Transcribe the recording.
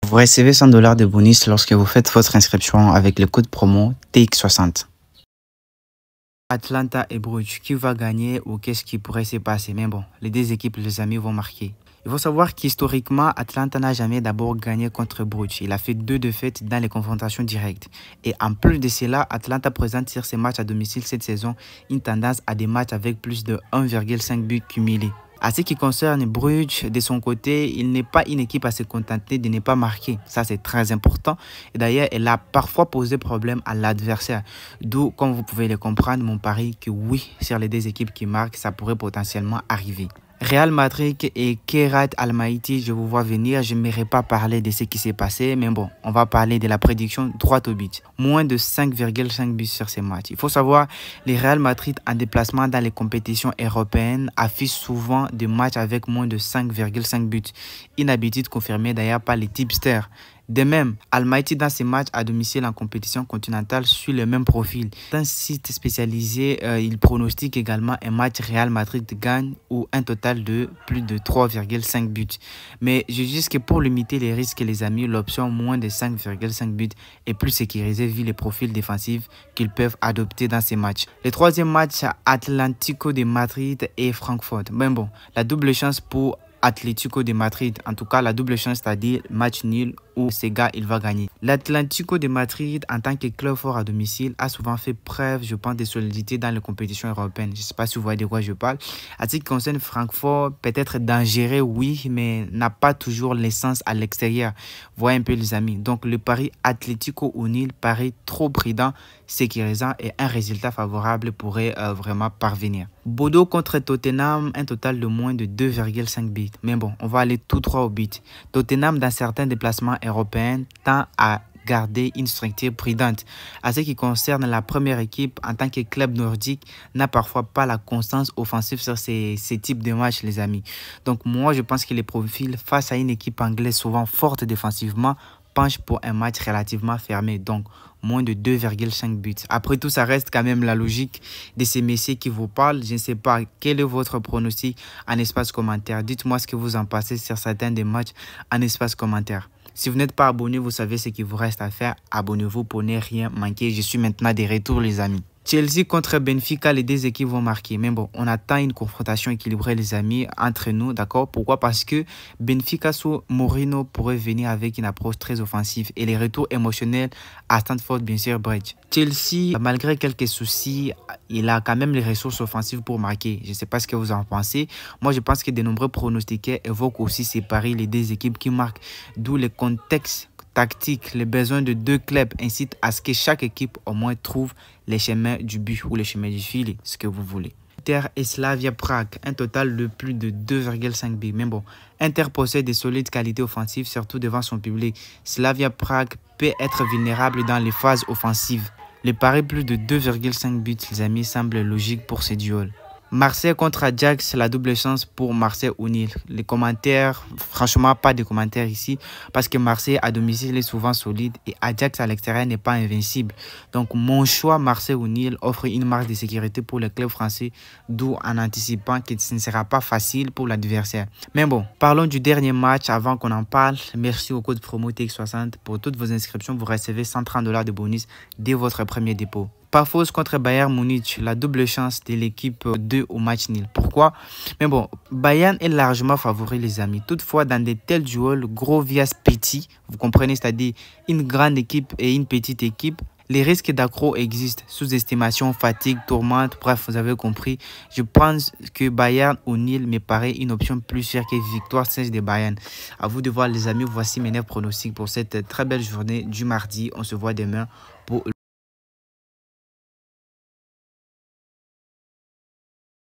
Vous recevez 100 $ de bonus lorsque vous faites votre inscription avec le code promo TX60. Atlanta et Bruges, qui va gagner ou qu'est-ce qui pourrait se passer? Mais bon, les deux équipes, les amis, vont marquer. Il faut savoir qu'historiquement, Atlanta n'a jamais d'abord gagné contre Bruges. Il a fait 2 défaites dans les confrontations directes. Et en plus de cela, Atlanta présente sur ses matchs à domicile cette saison une tendance à des matchs avec plus de 1,5 buts cumulés. À ce qui concerne Bruges, de son côté, il n'est pas une équipe à se contenter de ne pas marquer. Ça, c'est très important. Et d'ailleurs, elle a parfois posé problème à l'adversaire. D'où, comme vous pouvez le comprendre, mon pari que oui, sur les deux équipes qui marquent, ça pourrait potentiellement arriver. Real Madrid et Kherat Almaty, je vous vois venir, je n'aimerais pas parler de ce qui s'est passé, mais bon, on va parler de la prédiction droite au but. Moins de 5,5 buts sur ces matchs. Il faut savoir, les Real Madrid en déplacement dans les compétitions européennes affichent souvent des matchs avec moins de 5,5 buts. Une habitude confirmée d'ailleurs par les tipsters. De même, Almaty dans ses matchs à domicile en compétition continentale suit le même profil. Dans un site spécialisé, il pronostique également un match Real Madrid gagne ou un total de plus de 3,5 buts. Mais je dis que pour limiter les risques, les amis, l'option moins de 5,5 buts est plus sécurisée vu les profils défensifs qu'ils peuvent adopter dans ces matchs. Le troisième match, Atlético de Madrid et Francfort. Ben bon, la double chance pour Atlético de Madrid, en tout cas la double chance, c'est-à-dire match nul où ce gars il va gagner. L'Atlético de Madrid en tant que club fort à domicile a souvent fait preuve, je pense, de solidité dans les compétitions européennes. Je ne sais pas si vous voyez de quoi je parle. À ce qui concerne Francfort, peut-être dangereux, oui, mais n'a pas toujours l'essence à l'extérieur. Voyez un peu les amis. Donc le pari Atlético au nil paraît trop prudent, sécurisant et un résultat favorable pourrait vraiment parvenir. Bordeaux contre Tottenham, un total de moins de 2,5 buts. Mais bon, on va aller tout droit au but. Tottenham, dans certains déplacements européens, tend à garder une structure prudente. À ce qui concerne la première équipe, en tant que club nordique, n'a parfois pas la constance offensive sur ces types de matchs, les amis. Donc moi, je pense que les profils face à une équipe anglaise souvent forte défensivement penchent pour un match relativement fermé. Donc moins de 2,5 buts. Après tout, ça reste quand même la logique de ces messieurs qui vous parlent. Je ne sais pas quel est votre pronostic en espace commentaire. Dites-moi ce que vous en pensez sur certains des matchs en espace commentaire. Si vous n'êtes pas abonné, vous savez ce qu'il vous reste à faire. Abonnez-vous pour ne rien manquer. Je suis maintenant de retour, les amis. Chelsea contre Benfica, les deux équipes vont marquer. Mais bon, on attend une confrontation équilibrée, les amis, entre nous, d'accord? Pourquoi? Parce que Benfica sous Mourinho pourrait venir avec une approche très offensive et les retours émotionnels à Stamford, bien sûr, Bridge. Chelsea, malgré quelques soucis, il a quand même les ressources offensives pour marquer. Je ne sais pas ce que vous en pensez. Moi, je pense que de nombreux pronostiqueurs évoquent aussi ces paris, les deux équipes qui marquent, d'où le contexte tactique, les besoins de deux clubs incitent à ce que chaque équipe au moins trouve les chemins du but ou les chemins du filet, ce que vous voulez. Inter et Slavia Prague, un total de plus de 2,5 buts. Mais bon, Inter possède de solides qualités offensives, surtout devant son public. Slavia Prague peut être vulnérable dans les phases offensives. Le pari plus de 2,5 buts, les amis, semble logique pour ces duels. Marseille contre Ajax, la double chance pour Marseille au nil. Les commentaires, franchement, pas de commentaires ici parce que Marseille à domicile est souvent solide et Ajax à l'extérieur n'est pas invincible. Donc, mon choix Marseille au nil offre une marge de sécurité pour le club français, d'où en anticipant que ce ne sera pas facile pour l'adversaire. Mais bon, parlons du dernier match avant qu'on en parle. Merci au code promo TX60. Pour toutes vos inscriptions, vous recevez 130 $ de bonus dès votre premier dépôt. Pafos contre Bayern Munich, la double chance de l'équipe 2 au match nul. Pourquoi? Mais bon, Bayern est largement favori, les amis. Toutefois, dans de tels duels, gros vs petit, vous comprenez, c'est-à-dire une grande équipe et une petite équipe, les risques d'accro existent. Sous-estimation, fatigue, tourmente, bref, vous avez compris. Je pense que Bayern au nil me paraît une option plus chère que victoire sèche de Bayern. À vous de voir, les amis. Voici mes 9 pronostics pour cette très belle journée du mardi. On se voit demain pour